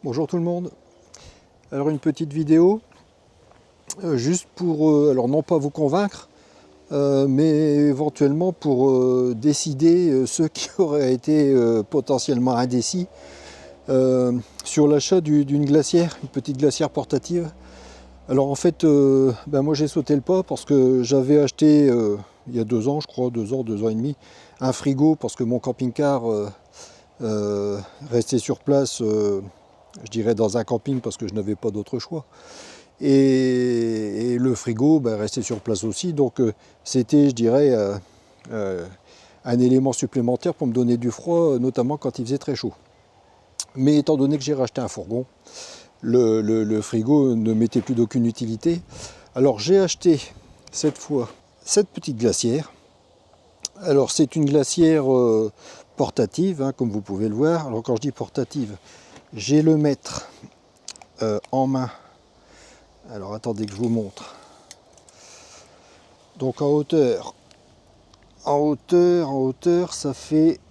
Bonjour tout le monde. Alors une petite vidéo, juste pour, alors non pas vous convaincre, mais éventuellement pour décider ceux qui auraient été potentiellement indécis sur l'achat d'une glacière, une petite glacière portative. Alors en fait, moi j'ai sauté le pas parce que j'avais acheté il y a 2 ans, je crois, 2 ans et demi, un frigo parce que mon camping-car restait sur place. Je dirais dans un camping parce que je n'avais pas d'autre choix. Et le frigo restait sur place aussi. Donc c'était, je dirais, un élément supplémentaire pour me donner du froid, notamment quand il faisait très chaud. Mais étant donné que j'ai racheté un fourgon, le frigo ne m'était plus d'aucune utilité. Alors j'ai acheté cette fois cette petite glacière. Alors c'est une glacière portative, hein, comme vous pouvez le voir. Alors quand je dis portative, j'ai le mètre en main. Alors attendez que je vous montre. Donc en hauteur, ça fait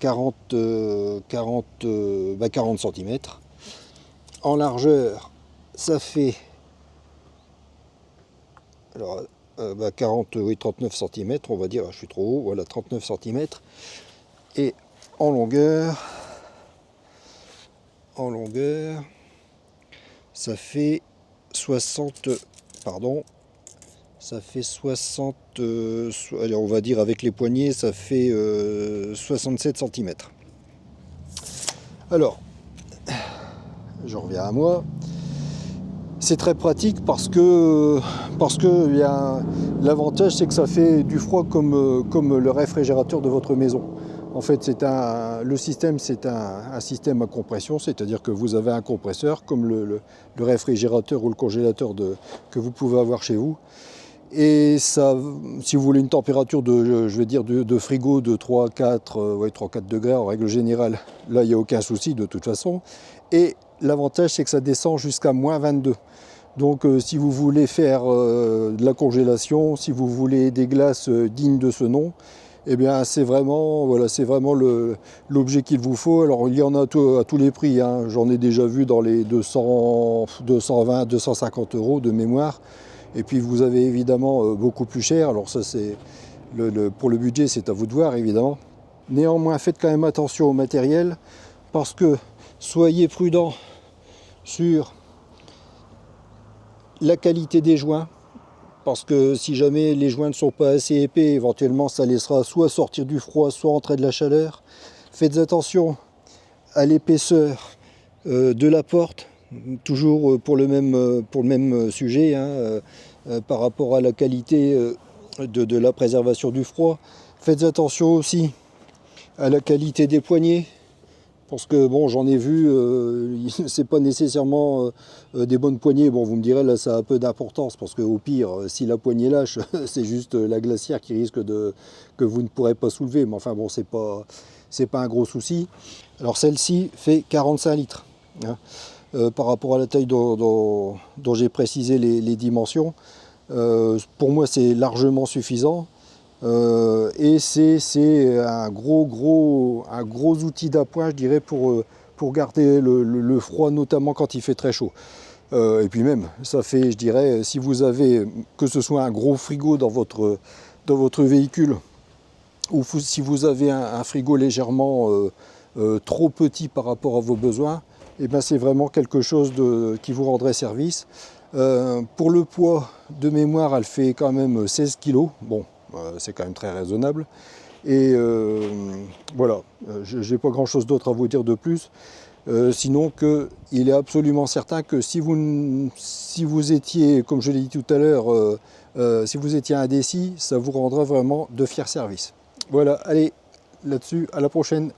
40 cm. En largeur, ça fait 39 cm, on va dire, je suis trop haut, voilà 39 cm. Et en longueur, ça fait 60, allez, on va dire avec les poignets, ça fait 67 cm. Alors, je reviens à moi. C'est très pratique parce que l'avantage, c'est que ça fait du froid comme le réfrigérateur de votre maison. En fait, le système, c'est un système à compression, c'est-à-dire que vous avez un compresseur comme le réfrigérateur ou le congélateur que vous pouvez avoir chez vous. Et ça, si vous voulez une température de frigo de 3-4 degrés en règle générale, là il n'y a aucun souci de toute façon. Et l'avantage, c'est que ça descend jusqu'à moins 22. Donc si vous voulez faire de la congélation, si vous voulez des glaces dignes de ce nom, eh bien c'est vraiment l'objet qu'il vous faut. Alors il y en a à tous les prix, hein. J'en ai déjà vu dans les 220, 250 euros de mémoire. Et puis vous avez évidemment beaucoup plus cher. Alors ça c'est pour le budget, c'est à vous de voir évidemment. Néanmoins, faites quand même attention au matériel parce que soyez prudent sur la qualité des joints, parce que si jamais les joints ne sont pas assez épais, éventuellement ça laissera soit sortir du froid, soit entrer de la chaleur. Faites attention à l'épaisseur de la porte, toujours pour le même sujet, hein, par rapport à la qualité de la préservation du froid. Faites attention aussi à la qualité des poignées, parce que bon, j'en ai vu, c'est pas nécessairement des bonnes poignées. Bon, vous me direz, là ça a un peu d'importance, parce qu'au pire, si la poignée lâche, c'est juste la glacière qui risque que vous ne pourrez pas soulever. Mais enfin bon, c'est pas un gros souci. Alors celle-ci fait 45 litres. Hein. Par rapport à la taille dont j'ai précisé les dimensions, pour moi c'est largement suffisant. Et c'est un gros outil d'appoint, je dirais, pour garder le froid, notamment quand il fait très chaud. Et puis même, ça fait, je dirais, si vous avez, que ce soit un gros frigo dans votre véhicule, ou si vous avez un frigo légèrement trop petit par rapport à vos besoins, et ben c'est vraiment quelque chose qui vous rendrait service. Pour le poids, de mémoire, elle fait quand même 16 kg. Bon, c'est quand même très raisonnable. Et voilà, j'ai pas grand chose d'autre à vous dire de plus. Sinon qu'il est absolument certain que si vous étiez, comme je l'ai dit tout à l'heure, si vous étiez indécis, ça vous rendra vraiment de fiers services. Voilà, allez, là-dessus, à la prochaine.